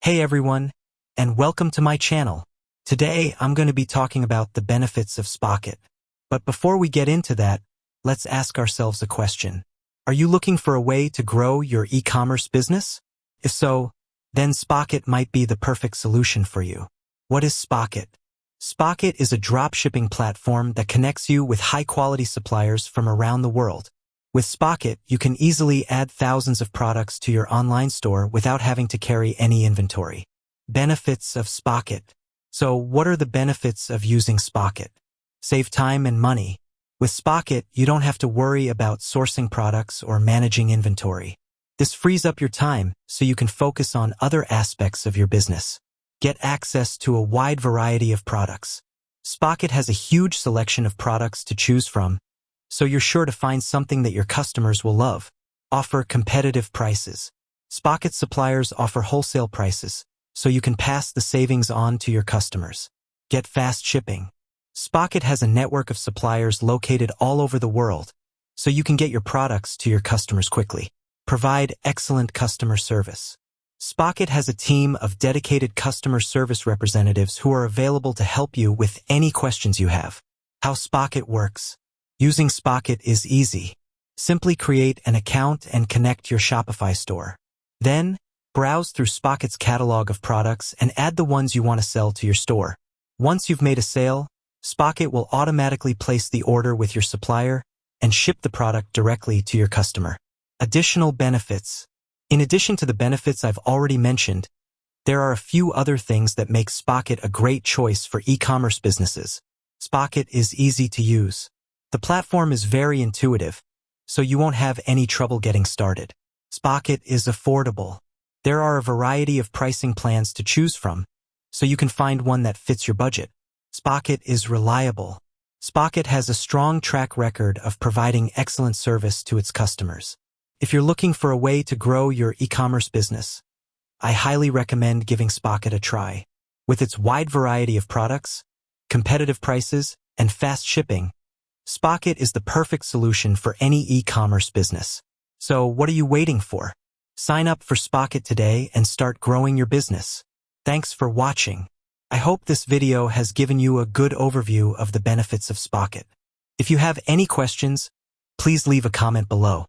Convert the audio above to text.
Hey everyone, and welcome to my channel. Today I'm going to be talking about the benefits of Spocket. But before we get into that, let's ask ourselves a question. Are you looking for a way to grow your e-commerce business? If so, then Spocket might be the perfect solution for you. What is Spocket? Spocket is a dropshipping platform that connects you with high-quality suppliers from around the world. With Spocket, you can easily add thousands of products to your online store without having to carry any inventory. Benefits of Spocket. So what are the benefits of using Spocket? Save time and money. With Spocket, you don't have to worry about sourcing products or managing inventory. This frees up your time so you can focus on other aspects of your business. Get access to a wide variety of products. Spocket has a huge selection of products to choose from, so you're sure to find something that your customers will love. Offer competitive prices. Spocket suppliers offer wholesale prices, so you can pass the savings on to your customers. Get fast shipping. Spocket has a network of suppliers located all over the world, so you can get your products to your customers quickly. Provide excellent customer service. Spocket has a team of dedicated customer service representatives who are available to help you with any questions you have. How Spocket works. Using Spocket is easy. Simply create an account and connect your Shopify store. Then, browse through Spocket's catalog of products and add the ones you want to sell to your store. Once you've made a sale, Spocket will automatically place the order with your supplier and ship the product directly to your customer. Additional benefits. In addition to the benefits I've already mentioned, there are a few other things that make Spocket a great choice for e-commerce businesses. Spocket is easy to use. The platform is very intuitive, so you won't have any trouble getting started. Spocket is affordable. There are a variety of pricing plans to choose from, so you can find one that fits your budget. Spocket is reliable. Spocket has a strong track record of providing excellent service to its customers. If you're looking for a way to grow your e-commerce business, I highly recommend giving Spocket a try. With its wide variety of products, competitive prices, and fast shipping, Spocket is the perfect solution for any e-commerce business. So what are you waiting for? Sign up for Spocket today and start growing your business. Thanks for watching. I hope this video has given you a good overview of the benefits of Spocket. If you have any questions, please leave a comment below.